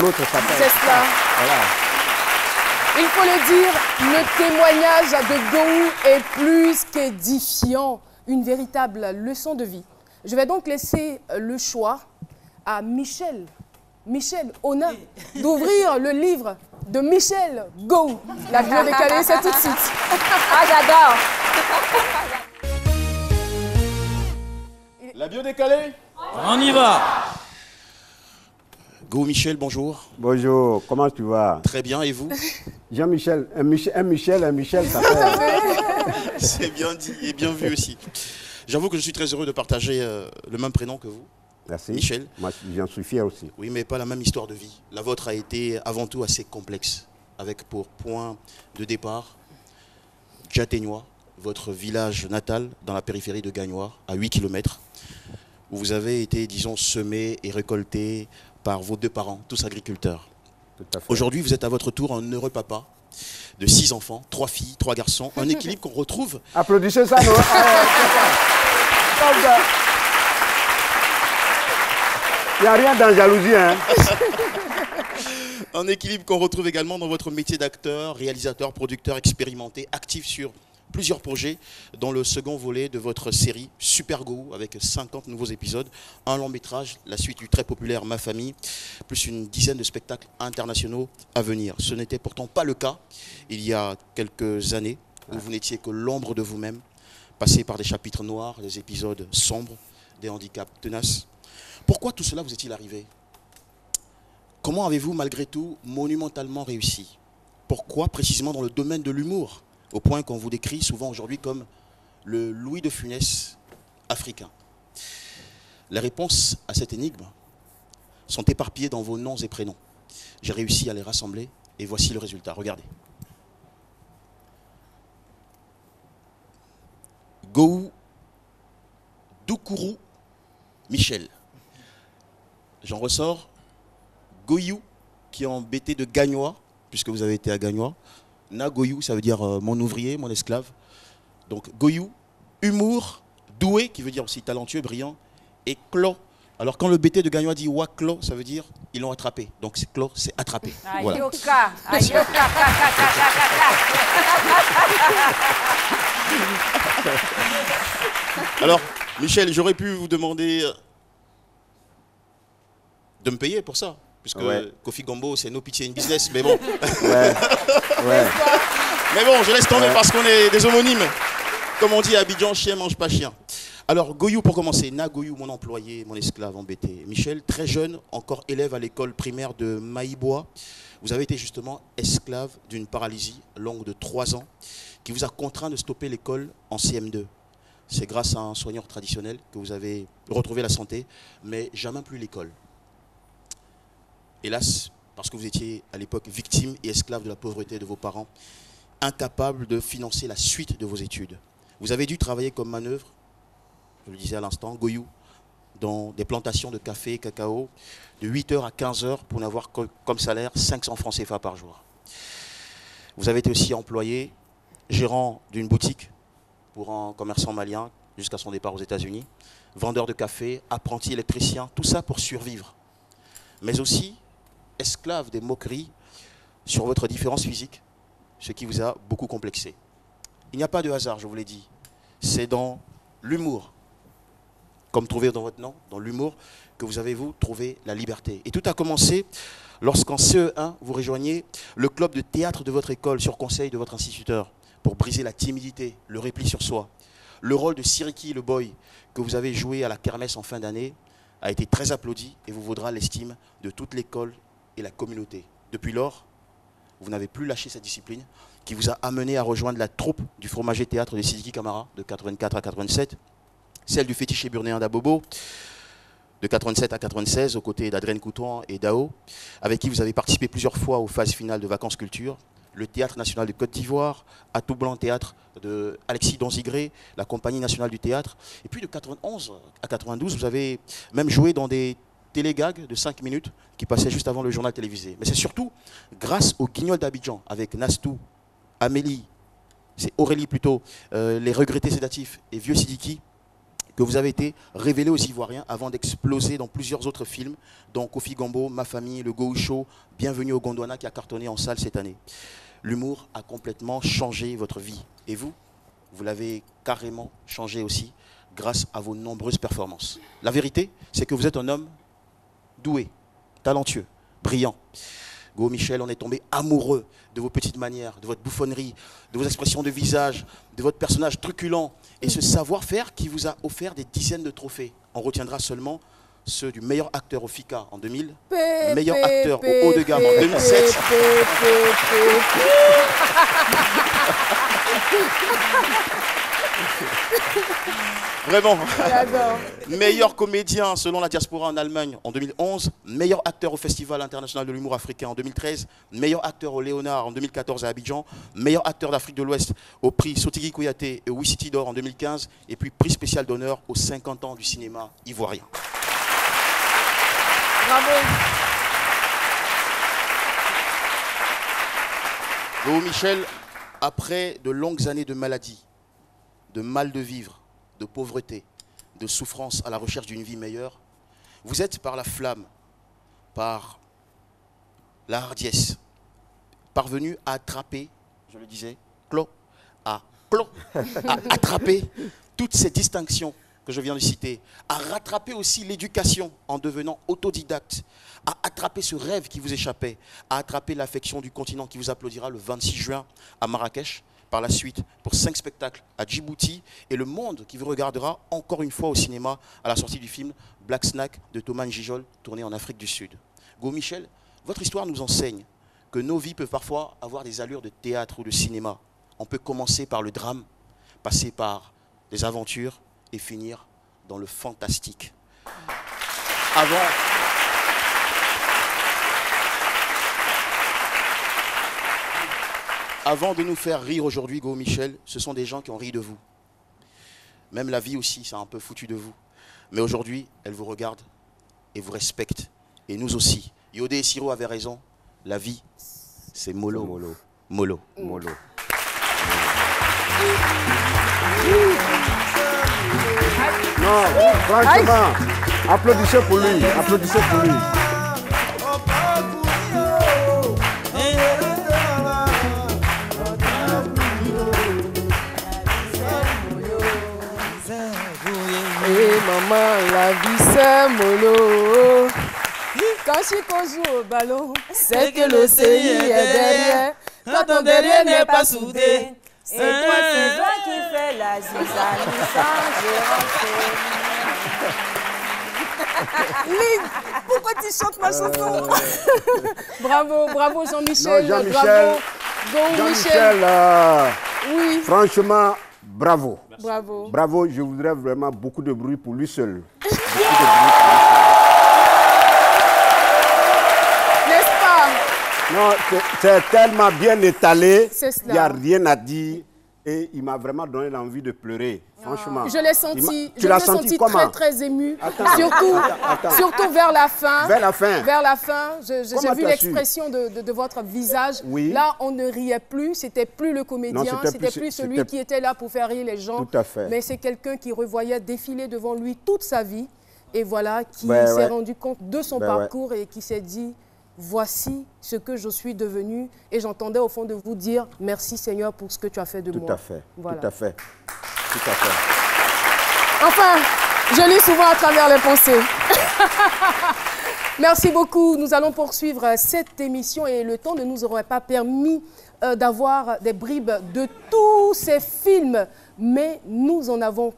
l'autre s'appelle. C'est cela. Voilà. Il faut le dire, le témoignage de Gou est plus qu'édifiant, une véritable leçon de vie. Je vais donc laisser le choix à Michel. Michel, honneur d'ouvrir le livre de Michel Gou. La bio décalée, c'est tout de suite. Ah, j'adore. La bio décalée? On y va. Gou Michel, bonjour. Bonjour, comment tu vas? Très bien, et vous? Jean-Michel, un Michel, ça fait... C'est bien dit et bien vu aussi. J'avoue que je suis très heureux de partager le même prénom que vous. Merci. Michel. Moi, j'en suis fier aussi. Oui, mais pas la même histoire de vie. La vôtre a été avant tout assez complexe, avec pour point de départ Djaténois, votre village natal dans la périphérie de Gagnois, à 8 km, où vous avez été, disons, semé et récolté par vos deux parents, tous agriculteurs. Aujourd'hui, vous êtes à votre tour un heureux papa de 6 enfants, 3 filles, 3 garçons, un équilibre qu'on retrouve... Applaudissez ça, non? Il n'y a rien dans jalousie, hein? Un équilibre qu'on retrouve également dans votre métier d'acteur, réalisateur, producteur expérimenté, actif sur plusieurs projets, dont le second volet de votre série Super Gou, avec 50 nouveaux épisodes, un long métrage, la suite du très populaire Ma Famille, plus une dizaine de spectacles internationaux à venir. Ce n'était pourtant pas le cas il y a quelques années, où vous n'étiez que l'ombre de vous-même, passé par des chapitres noirs, des épisodes sombres, des handicaps tenaces. Pourquoi tout cela vous est-il arrivé? Comment avez-vous malgré tout monumentalement réussi? Pourquoi précisément dans le domaine de l'humour, au point qu'on vous décrit souvent aujourd'hui comme le Louis de Funès africain? Les réponses à cette énigme sont éparpillées dans vos noms et prénoms. J'ai réussi à les rassembler et voici le résultat. Regardez. Gou Doukourou Michel. J'en ressors Goyou, qui est embêté de Gagnois, puisque vous avez été à Gagnois. Nagoyou, ça veut dire mon ouvrier, mon esclave. Donc Goyou, humour, doué, qui veut dire aussi talentueux, brillant, et clos. Alors quand le BT de Gagnois dit Waklo, ça veut dire ils l'ont attrapé. Donc c'est clos, c'est attrapé. Voilà. Ayoka, ayoka, Alors, Michel, j'aurais pu vous demander de me payer pour ça, puisque Kofi Gombo, c'est no pitié in business, mais bon. Ouais. Mais bon, je laisse tomber parce qu'on est des homonymes. Comme on dit à Abidjan, chien mange pas chien. Alors, Goyou pour commencer. Nagoyou, mon employé, mon esclave embêté. Michel, très jeune, encore élève à l'école primaire de Maïbois. Vous avez été justement esclave d'une paralysie longue de 3 ans qui vous a contraint de stopper l'école en CM2. C'est grâce à un soigneur traditionnel que vous avez retrouvé la santé, mais jamais plus l'école. Hélas, parce que vous étiez à l'époque victime et esclave de la pauvreté de vos parents, incapable de financer la suite de vos études. Vous avez dû travailler comme manœuvre, je le disais à l'instant, Goyou, dans des plantations de café et cacao, de 8h à 15h pour n'avoir comme salaire 500 francs CFA par jour. Vous avez été aussi employé, gérant d'une boutique pour un commerçant malien jusqu'à son départ aux États-Unis, vendeur de café, apprenti électricien, tout ça pour survivre. Mais aussi esclave des moqueries sur votre différence physique, ce qui vous a beaucoup complexé. Il n'y a pas de hasard, je vous l'ai dit. C'est dans l'humour, comme trouvé dans votre nom, dans l'humour, que vous avez, vous, trouvé la liberté. Et tout a commencé lorsqu'en CE1, vous rejoignez le club de théâtre de votre école sur conseil de votre instituteur pour briser la timidité, le repli sur soi. Le rôle de Siriki le boy que vous avez joué à la kermesse en fin d'année a été très applaudi et vous vaudra l'estime de toute l'école et la communauté. Depuis lors, vous n'avez plus lâché cette discipline qui vous a amené à rejoindre la troupe du fromager théâtre de Sidiki Camara de 84 à 87, celle du fétiché burnéen d'Abobo de 87 à 96 aux côtés d'Adrien Couton et d'Ao, avec qui vous avez participé plusieurs fois aux phases finales de Vacances Culture, le Théâtre National de Côte d'Ivoire, Atout Blanc Théâtre de Alexis Donzigré, la Compagnie Nationale du Théâtre, et puis de 91 à 92, vous avez même joué dans des télégags de 5 minutes qui passaient juste avant le journal télévisé. Mais c'est surtout grâce au Guignol d'Abidjan, avec Nastou, Amélie, c'est Aurélie plutôt, les regrettés sédatifs et Vieux Sidiki, que vous avez été révélé aux Ivoiriens avant d'exploser dans plusieurs autres films, dont Kofi Gambo, Ma Famille, Le Go Show, Bienvenue au Gondwana qui a cartonné en salle cette année. L'humour a complètement changé votre vie. Et vous, vous l'avez carrément changé aussi grâce à vos nombreuses performances. La vérité, c'est que vous êtes un homme doué, talentueux, brillant. Go Michel, on est tombé amoureux de vos petites manières, de votre bouffonnerie, de vos expressions de visage, de votre personnage truculent et ce savoir-faire qui vous a offert des dizaines de trophées. On retiendra seulement ceux du meilleur acteur au FICA en 2000, meilleur acteur au haut de gamme en 2007. Vraiment. Meilleur comédien selon la diaspora en Allemagne en 2011, meilleur acteur au Festival international de l'humour africain en 2013, meilleur acteur au Léonard en 2014 à Abidjan, meilleur acteur d'Afrique de l'Ouest au prix Sotigui Kouyaté et au Wicity d'Or en 2015 et puis prix spécial d'honneur aux 50 ans du cinéma ivoirien. Bravo. Go Michel, après de longues années de maladie, de mal de vivre, de pauvreté, de souffrance à la recherche d'une vie meilleure, vous êtes par la flamme, par la hardiesse, parvenu à attraper, je le disais, à attraper toutes ces distinctions que je viens de citer, à rattraper aussi l'éducation en devenant autodidacte, à attraper ce rêve qui vous échappait, à attraper l'affection du continent qui vous applaudira le 26 juin à Marrakech, par la suite pour 5 spectacles à Djibouti et le monde qui vous regardera encore une fois au cinéma à la sortie du film Black Snack de Thomas Njijol tourné en Afrique du Sud. Go Michel, votre histoire nous enseigne que nos vies peuvent parfois avoir des allures de théâtre ou de cinéma. On peut commencer par le drame, passer par des aventures et finir dans le fantastique. Avant de nous faire rire aujourd'hui, Go Michel, ce sont des gens qui ont ri de vous. Même la vie aussi, c'est un peu foutu de vous. Mais aujourd'hui, elle vous regarde et vous respecte. Et nous aussi. Yodé et Siro avaient raison. La vie, c'est mollo. Mollo. Molo. Non, franchement, applaudissez pour lui. Applaudissez pour lui. Maman, la vie c'est mollo. Quand Chico joue au ballon, c'est que l'océan est derrière. Quand ton derrière n'est pas soudé, c'est toi qui fais la zizanie sans Lynn, pourquoi tu chantes ma chanson? Bravo Jean-Michel. Non, Jean-Michel. Bravo. Jean-Michel, oui. Franchement, bravo. Bravo. Bravo, je voudrais vraiment beaucoup de bruit pour lui seul. N'est-ce pas? Non, c'est tellement bien étalé, C'est cela. il n'y a rien à dire. Et il m'a vraiment donné l'envie de pleurer, franchement. Je l'ai senti, Tu l'as senti comment? très ému. Attends, Surtout vers la fin. Vers la fin. Vers la fin, j'ai Comment vu tu as su? l'expression de votre visage. Oui. Là, on ne riait plus, c'était plus le comédien, Non, c'était plus celui qui était là pour faire rire les gens. Tout à fait. Mais c'est quelqu'un qui revoyait défiler devant lui toute sa vie. Et voilà, qui s'est rendu compte de son parcours et qui s'est dit... Voici ce que je suis devenu et j'entendais au fond de vous dire merci Seigneur pour ce que tu as fait de moi. Tout à fait, voilà. tout à fait, tout à fait. Enfin, je lis souvent à travers les pensées. Merci beaucoup. Nous allons poursuivre cette émission et le temps ne nous aurait pas permis d'avoir des bribes de tous ces films, mais nous en avons